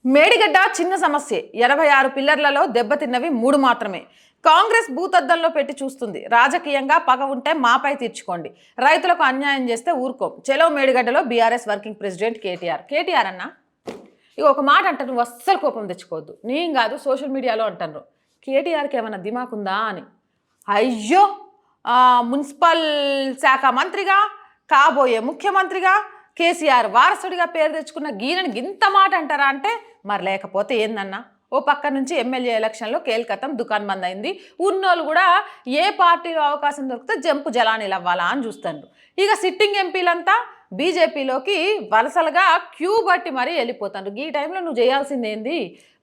మేడిగడ్డ చిన్న సమస్యే 86 పిల్లర్లలో దెబ్బతిన్నవి 3 మాత్రమే. కాంగ్రెస్ భూతద్దంలో పెట్టి చూస్తుంది. రాజకీయంగా పగ ఉంటే మాపై తీర్చుకోండి, రైతులకు అన్యాయం చేస్తే ఊరుకోం. చెలో మేడిగడ్డలో బీఆర్ఎస్ వర్కింగ్ ప్రెసిడెంట్ కేటీఆర్ అన్న ఇక ఒక మాట అంటారు, నువ్వు అస్సలు కోపం తెచ్చుకోవద్దు. నేను కాదు, సోషల్ మీడియాలో అంటారు కేటీఆర్కి ఏమైనా దిమాకుందా అని. అయ్యో, మున్సిపల్ శాఖ మంత్రిగా, కాబోయే ముఖ్యమంత్రిగా, కేసీఆర్ వారసుడిగా పేరు తెచ్చుకున్న గీనని గింత మాట అంటారా అంటే మరి లేకపోతే ఏందన్నా. ఓ పక్క నుంచి ఎమ్మెల్యే ఎలక్షన్లో కేల్కతం దుకాన్ బంద్ అయింది. ఉన్నోళ్ళు కూడా ఏ పార్టీలో అవకాశం దొరికితే జంపు జలానీలు అవ్వాలా అని చూస్తారు. ఇక సిట్టింగ్ ఎంపీలంతా బీజేపీలోకి వలసలుగా క్యూ బట్టి మరీ వెళ్ళిపోతారు. ఈ టైంలో నువ్వు చేయాల్సిందేంది,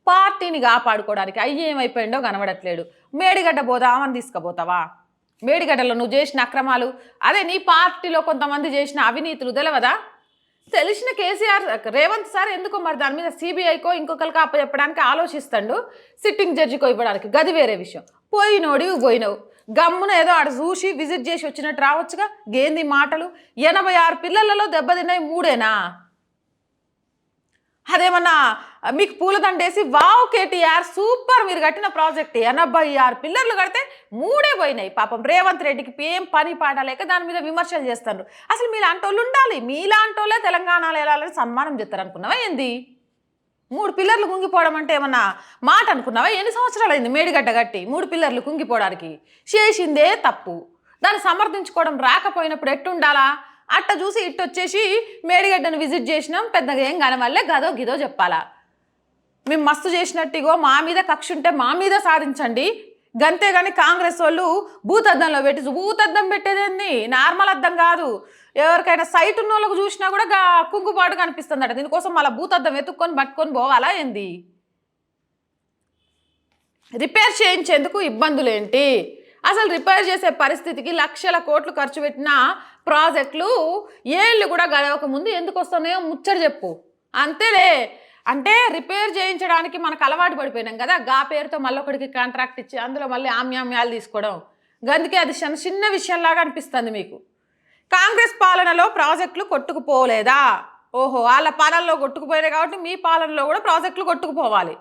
పార్టీని కాపాడుకోవడానికి. అయ్యేమైపోయిందో కనబడట్లేడు. మేడిగడ్డ పోదామని తీసుకుపోతావా? మేడిగడ్డలో నువ్వు చేసిన అక్రమాలు, అదే నీ పార్టీలో కొంతమంది చేసిన అవినీతులు తెలియదా? తెలిసిన కేసీఆర్ రేవంత్ సార్ ఎందుకో మరి దాని మీద సిబిఐకో ఇంకొకరికి అప్పచెప్పడానికి ఆలోచిస్తాడు, సిట్టింగ్ జడ్జికో ఇవ్వడానికి. గది వేరే విషయం. పోయినోడివి పోయినవు, గమ్మున ఏదో ఆడ చూసి విజిట్ చేసి వచ్చినట్టు రావచ్చుగా. గేంది మాటలు? 86 పిల్లలలో దెబ్బతిన్నాయి 3ఏనా? అదేమన్నా మీకు పూలదండేసి వావ్ కేటీఆర్ సూపర్ మీరు కట్టిన ప్రాజెక్ట్ 86 పిల్లర్లు కడితే 3 పోయినాయి. పాపం రేవంత్ రెడ్డికి ఏం పని పాట లేక దాని మీద విమర్శలు చేస్తారు. అసలు మీలాంటి వాళ్ళు ఉండాలి, మీలాంటి వాళ్ళే తెలంగాణలో వెళ్ళాలని సన్మానం చేస్తారు అనుకున్నావా ఏంది? 3 పిల్లర్లు కుంగిపోవడం అంటే ఏమన్నా మాట అనుకున్నావా? ఎన్ని సంవత్సరాలు అయింది మేడిగడ్డ కట్టి 3 పిల్లర్లు కుంగిపోవడానికి? చేసిందే తప్పు, దాన్ని సమర్థించుకోవడం రాకపోయినప్పుడు ఎట్టుండాలా? అట్ట చూసి ఇట్టొచ్చేసి మేడిగడ్డను విజిట్ చేసినాం, పెద్దగా ఏం కనవల్లే, గదో గిదో చెప్పాలా? మేము మస్తు చేసినట్టుగో మా మీద కక్ష ఉంటే మా మీద సాధించండి. గంతేగాని కాంగ్రెస్ వాళ్ళు భూతద్దంలో పెట్టి, భూతద్దం పెట్టేదేంది, నార్మల్ అద్దం కాదు. ఎవరికైనా సైట్ ఉన్న వాళ్ళకు చూసినా కూడా కుంగుబాటు కనిపిస్తుందట. దీనికోసం మళ్ళీ భూతద్దం ఎత్తుక్కొని పట్టుకొని పోవాలా ఏంది? రిపేర్ చేయించేందుకు ఇబ్బందులు ఏంటి? అసలు రిపేర్ చేసే పరిస్థితికి లక్షల కోట్లు ఖర్చు పెట్టిన ప్రాజెక్టులు ఏళ్ళు కూడా గడవక ముందు ఎందుకు వస్తున్నాయో ముచ్చట చెప్పు. అంతేలే. అంటే రిపేర్ చేయించడానికి మనకు అలవాటు పడిపోయినాం కదా, గా పేరుతో మళ్ళీ ఒకటికి కాంట్రాక్ట్ ఇచ్చి అందులో మళ్ళీ ఆమ్యామ్యాలు తీసుకోవడం. అందుకే అది చిన్న విషయంలాగా అనిపిస్తుంది మీకు. కాంగ్రెస్ పాలనలో ప్రాజెక్టులు కొట్టుకుపోలేదా? ఓహో, వాళ్ళ పాలనలో కొట్టుకుపోయినాయి కాబట్టి మీ పాలనలో కూడా ప్రాజెక్టులు కొట్టుకుపోవాలి.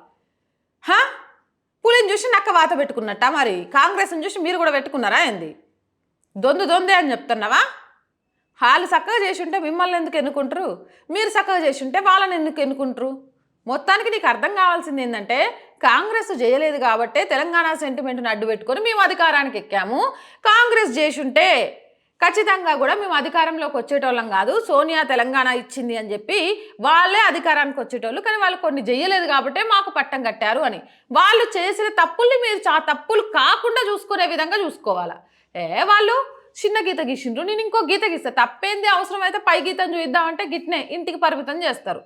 పులిని చూసి నక్క వాత పెట్టుకున్నట్ట మరి కాంగ్రెస్ని చూసి మీరు కూడా పెట్టుకున్నారా ఏంది? దొందే అని చెప్తున్నావా? వాళ్ళు చక్కగా చేసి ఉంటే మిమ్మల్ని ఎందుకు ఎన్నుకుంటారు, మీరు చక్కగా చేసి ఉంటే వాళ్ళని ఎందుకు ఎన్నుకుంటారు? మొత్తానికి నీకు అర్థం కావాల్సింది ఏంటంటే కాంగ్రెస్ చేయలేదు కాబట్టే తెలంగాణ సెంటిమెంట్ని అడ్డు పెట్టుకొని మేము అధికారానికి ఎక్కాము. కాంగ్రెస్ చేసి ఉంటే ఖచ్చితంగా కూడా మేము అధికారంలోకి వచ్చేటోళ్ళం కాదు, సోనియా తెలంగాణ ఇచ్చింది అని చెప్పి వాళ్ళే అధికారానికి వచ్చేటోళ్ళు. కానీ వాళ్ళు కొన్ని చేయలేదు కాబట్టే మాకు పట్టం కట్టారు అని. వాళ్ళు చేసిన తప్పుల్ని మీరు తప్పులు కాకుండా చూసుకునే విధంగా చూసుకోవాలా. వాళ్ళు చిన్న గీత గీసిండ్రు, నేను ఇంకో గీత గీస్తా, తప్పేంది? అవసరమైతే పై గీతం చూద్దామంటే గిట్నే ఇంటికి పరిమితం చేస్తారు.